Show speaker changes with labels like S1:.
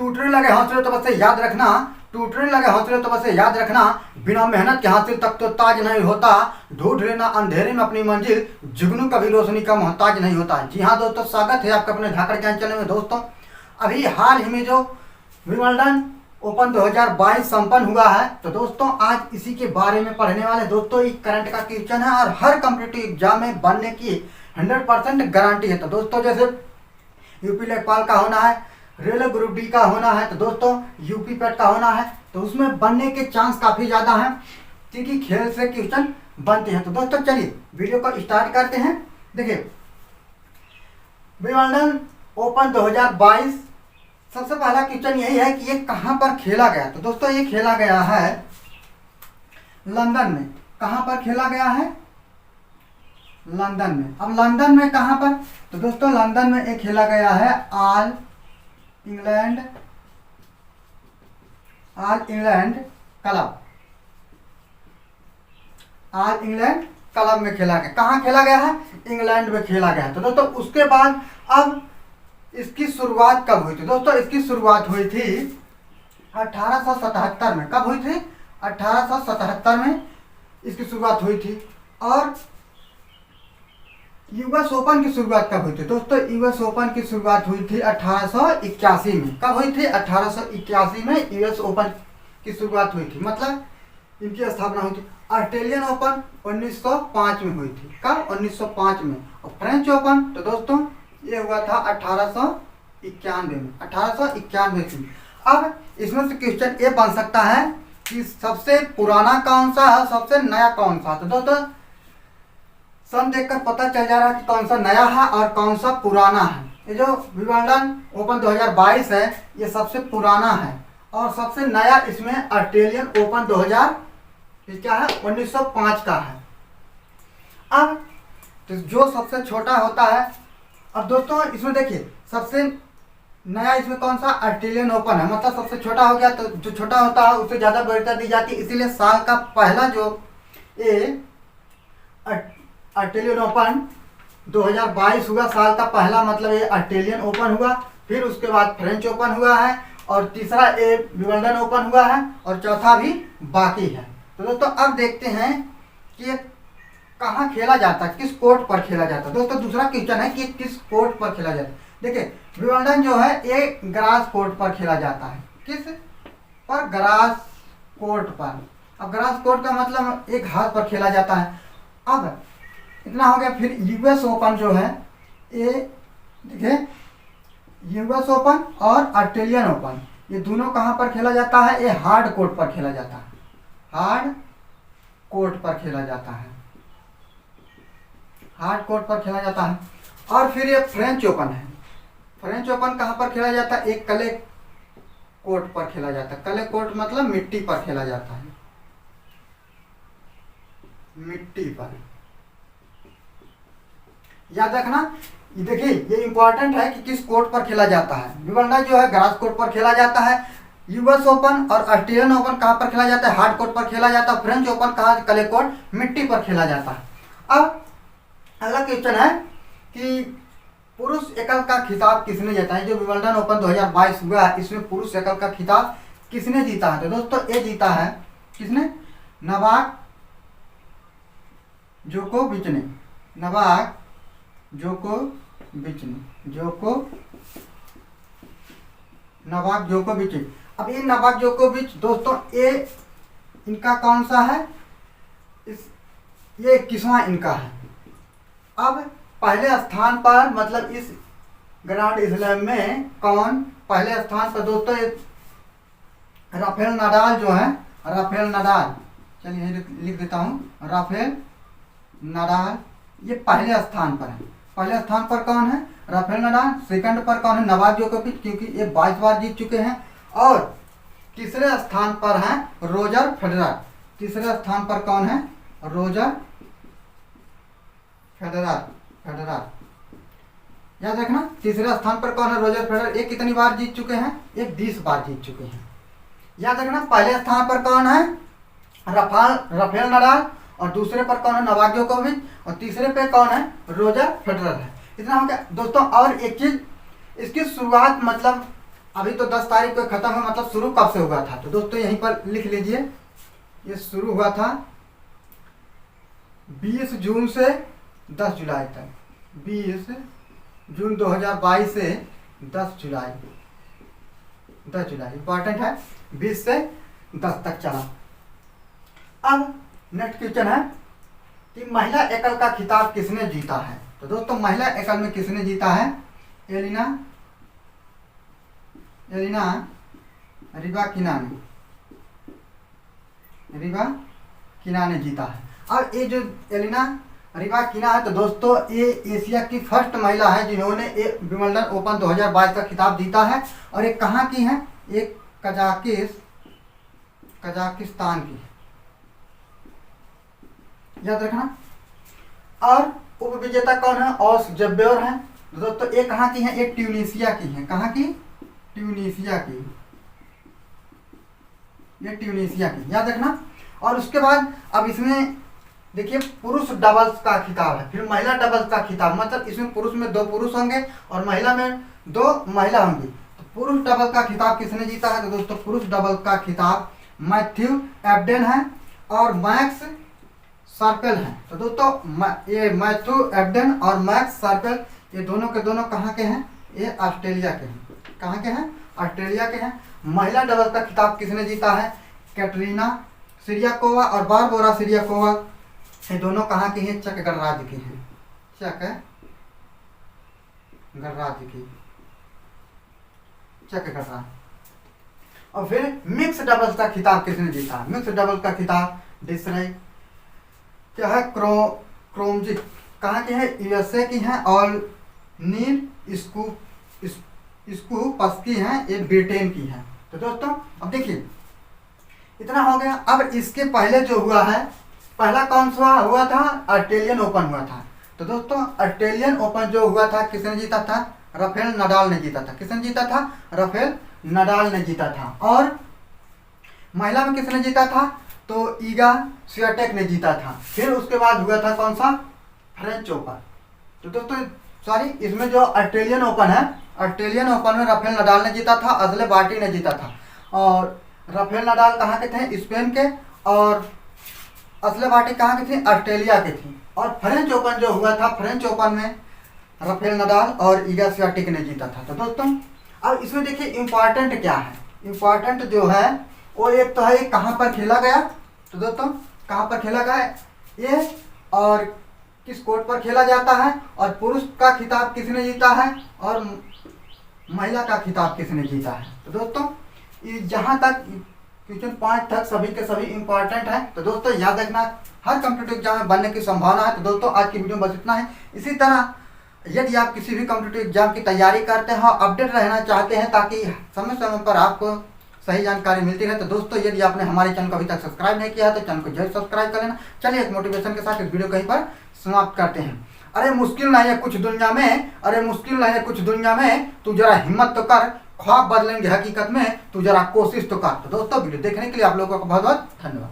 S1: टूटने लगे हौसले तो बस याद रखना, टूटने लगे हौसले तो बस याद रखना, बिना मेहनत के हासिल तक तो ताज नहीं होता, ढूंढ लेना अंधेरे में अपनी मंजिल, जुगनू कभी रोशनी का मोहताज नहीं होता। जी हाँ दोस्तों, स्वागत है आपका अपने धाकड़ ज्ञान चैनल में। दोस्तों अभी हाल ही में जो विंबलडन ओपन 2022 संपन्न हुआ है, तो दोस्तों आज इसी के बारे में पढ़ने वाले। दोस्तों एक करंट का क्वेश्चन है और हर कॉम्पिटिटिव एग्जाम में बनने की 100% गारंटी है। तो दोस्तों जैसे यूपी लेखपाल का होना है, रेलवे ग्रुप डी का होना है, तो दोस्तों यूपी पेट का होना है, तो उसमें बनने के चांस काफ़ी ज़्यादा हैं क्योंकि खेल से क्वेश्चन बनते हैं। तो दोस्तों चलिए वीडियो को स्टार्ट करते हैं। देखिए विंबलडन ओपन 2022 सबसे पहला क्वेश्चन यही है कि ये कहाँ पर खेला गया। तो दोस्तों ये खेला गया है लंदन में। कहाँ पर खेला गया है? लंदन में। अब लंदन में कहाँ पर? तो दोस्तों लंदन में एक खेला गया है all England club. All England club में खेला गया। कहाँ खेला गया है? इंग्लैंड में खेला गया है। तो दोस्तों उसके बाद अब इसकी शुरुआत कब हुई थी? दोस्तों इसकी शुरुआत हुई थी 1877 में। कब हुई थी? 1877 में इसकी शुरुआत हुई थी। और यूएस ओपन की शुरुआत कब हुई थी? दोस्तों यूएस ओपन की शुरुआत हुई थी 1881 में। कब हुई थी? 1881 में यूएस ओपन की शुरुआत हुई थी, मतलब इनकी स्थापना हुई थी। ऑस्ट्रेलियन ओपन 1905 में हुई थी। कब? 1905 में। और फ्रेंच ओपन तो दोस्तों ये हुआ था 1891 में। 1891 में। अब इसमें से क्वेश्चन ये बन सकता है कि सबसे पुराना कौन सा है, सबसे नया कौन सा। तो दोस्तों सन देखकर पता चल जा रहा है कि कौन सा नया है और कौन सा पुराना है। ये जो विंबलडन ओपन 2022 है ये सबसे पुराना है और सबसे नया इसमें ऑस्ट्रेलियन ओपन 1905 का है। अब तो जो सबसे छोटा होता है, अब दोस्तों इसमें देखिए सबसे नया इसमें कौन सा? ऑस्ट्रेलियन ओपन है, मतलब सबसे छोटा हो गया। तो जो छोटा होता है उससे ज़्यादा वरीयता दी जाती है, इसीलिए साल का पहला जो ये ऑस्ट्रेलियन ओपन 2022 हुआ, साल का पहला, मतलब ये ऑस्ट्रेलियन ओपन हुआ। फिर उसके बाद फ्रेंच ओपन हुआ है और तीसरा ये विंबलडन ओपन हुआ है और चौथा भी बाकी है। तो दोस्तों अब देखते हैं कि ये कहाँ खेला जाता है, किस कोर्ट पर खेला जाता है। दोस्तों दूसरा क्वेश्चन है कि किस कोर्ट पर खेला जाता है। देखिए विंबलडन जो है ये ग्रास कोर्ट पर खेला जाता है। किस पर? ग्रास कोर्ट पर। अब ग्रास कोर्ट का मतलब एक घास पर खेला जाता है। अब इतना हो गया। फिर यूएस ओपन जो है ये देखिए यूएस ओपन और ऑस्ट्रेलियन ओपन ये दोनों कहाँ पर खेला जाता है? ये हार्ड कोर्ट पर खेला जाता है। हार्ड कोर्ट पर खेला जाता है। हार्ड कोर्ट पर खेला जाता है। और फिर ये फ्रेंच ओपन है। फ्रेंच ओपन कहाँ पर खेला जाता है? एक क्ले कोर्ट पर खेला जाता है। क्ले कोर्ट मतलब मिट्टी पर खेला जाता है, मिट्टी पर। याद रखना। देखिए ये इंपॉर्टेंट है कि किस कोर्ट पर खेला जाता है। विंबलडन जो है ग्रास कोर्ट पर खेला जाता है। यूएस ओपन और ऑस्ट्रेलियन ओपन कहाँ पर खेला जाता है? हार्ड कोर्ट पर खेला जाता है। फ्रेंच ओपन कहाँ? क्ले कोर्ट, मिट्टी पर खेला जाता है। अब अगला क्वेश्चन है कि पुरुष एकल का खिताब किसने जीता है? जो विंबलडन ओपन 2022 हुआ है इसमें पुरुष एकल का खिताब किसने जीता है? तो दोस्तों ये जीता है किसने? नोवाक जोकोविच ने। नोवाक जोकोविच। अब ये नोवाक जोकोविच दोस्तों ये इनका कौन सा है? ये 21वां इनका है। अब पहले स्थान पर, मतलब इस ग्रैंड स्लैम में कौन पहले स्थान पर? दोस्तों ये राफेल नडाल जो है, राफेल नडाल, चलिए लिख देता हूँ, राफेल नडाल ये पहले स्थान पर है। पहले स्थान पर कौन है? Rafael Nadal. सेकंड पर कौन है? नोवाक जोकोविच, क्योंकि ये 22 बार जीत चुके हैं। और तीसरे स्थान पर है रोजर फेडरर। तीसरे स्थान पर कौन है? Roger Federer. याद रखना तीसरे स्थान पर कौन है? Roger Federer. ये कितनी बार जीत चुके हैं? ये 20 बार जीत चुके हैं। याद रखना पहले स्थान पर कौन है? Rafael Nadal. और दूसरे पर कौन है? नोवाक जोकोविच। और तीसरे पे कौन है? रोजर फेडरर है। इतना हो गया दोस्तों। और एक चीज, इसकी शुरुआत मतलब अभी तो 10 तारीख को खत्म है, मतलब शुरू कब से हुआ था? तो दोस्तों यहीं पर लिख लीजिए, ये शुरू हुआ था 20 जून से 10 जुलाई तक। 20 जून 2022 से 10 जुलाई इंपॉर्टेंट है, 20 से 10 तक चला। अब नेक्स्ट क्वेश्चन है कि महिला एकल का खिताब किसने जीता है? तो दोस्तों महिला एकल में किसने जीता है? एलिना रिबाकिना ने जीता है। और ये जो एलिना रिबाकिना है, तो दोस्तों ये एशिया की फर्स्ट महिला है जिन्होंने विंबलडन ओपन 2022 का खिताब जीता है। और ये कहाँ की है? ये कजाकिस्तान की, याद रखना। और उप विजेता कौन है? ओस जब्योर है। दोस्तों ये कहाँ की है? ये ट्यूनीशिया की है। कहाँ की? ट्यूनीशिया की, ये ट्यूनीशिया की, याद रखना। और उसके बाद अब इसमें देखिए पुरुष डबल्स का खिताब है, फिर महिला डबल्स का खिताब, मतलब इसमें पुरुष में 2 पुरुष होंगे और महिला में 2 महिला होंगी। तो पुरुष डबल का खिताब किसने जीता है? तो दोस्तों पुरुष डबल का खिताब मैथ्यू एब्डेन है और मैक्स सर्कल है। तो दोस्तों ये मैथ्यू एब्डेन और मैक्स सर्कल ये दोनों के दोनों कहाँ के हैं? ये ऑस्ट्रेलिया के हैं। कहाँ के हैं? ऑस्ट्रेलिया के हैं। महिला डबल का खिताब किसने जीता है? कैटरीना सिरियाकोवा और बारबोरा सिरियाकोवा, ये दोनों कहाँ की हैं? चक गणराज्य की हैं। चक गणराज्य। और फिर मिक्स डबल्स का खिताब किसने जीता? मिक्स डबल का खिताब डिसरे क्या है? क्रोमजिक कहाँ के हैं? यूएसए की हैं। और नील स्कूपस्की हैं, ये ब्रिटेन की है। तो दोस्तों अब देखिए इतना हो गया। अब इसके पहले जो हुआ है, पहला कौन सा हुआ था? ऑस्ट्रेलियन ओपन हुआ था। तो दोस्तों ऑस्ट्रेलियन ओपन जो हुआ था किसने जीता था? राफेल नडाल ने जीता था। किसने जीता था? राफेल नडाल ने जीता था। और महिला में किसने जीता था? तो ईगा स्वियाटेक ने जीता था। फिर उसके बाद हुआ था कौन सा? French open. तो दोस्तों सॉरी, इसमें जो ऑस्ट्रेलियन ओपन है, ऑस्ट्रेलियन ओपन में राफेल नडाल ने जीता था, अजले बार्टी ने जीता था। और राफेल नडाल कहाँ के थे? स्पेन के। और असले बार्टी कहाँ की थी? ऑस्ट्रेलिया की थी। और फ्रेंच ओपन जो हुआ था, फ्रेंच ओपन में राफेल नडाल और ईगा स्वियाटेक ने जीता था। तो दोस्तों अब इसमें देखिए इम्पॉर्टेंट क्या है? इम्पॉर्टेंट जो है वो एक तो है कहाँ पर खेला गया। तो दोस्तों कहाँ पर खेला गया ये, और किस कोर्ट पर खेला जाता है, और पुरुष का खिताब किसने जीता है, और महिला का खिताब किसने जीता है। तो दोस्तों जहाँ तक क्वेश्चन 5 तक सभी के सभी इंपॉर्टेंट है। तो दोस्तों याद रखना हर कॉम्पिटिटिव एग्जाम में बनने की संभावना है। तो दोस्तों आज की वीडियो में बस इतना है। इसी तरह यदि आप किसी भी कॉम्पिटिटिव एग्जाम की तैयारी करते हैं और अपडेट रहना चाहते हैं ताकि समय समय पर आपको सही जानकारी मिलती रहे, तो दोस्तों यदि आपने हमारे चैनल को अभी तक सब्सक्राइब नहीं किया है तो चैनल को जरूर सब्सक्राइब कर लेना। चलिए एक मोटिवेशन के साथ इस वीडियो कहीं पर समाप्त करते हैं। अरे मुश्किल नहीं है कुछ दुनिया में, अरे मुश्किल नहीं है कुछ दुनिया में, तू जरा हिम्मत तो कर, ख्वाब बदलेंगे हकीकत में, तू जरा कोशिश तो कर। तो दोस्तों वीडियो देखने के लिए आप लोगों का बहुत बहुत धन्यवाद।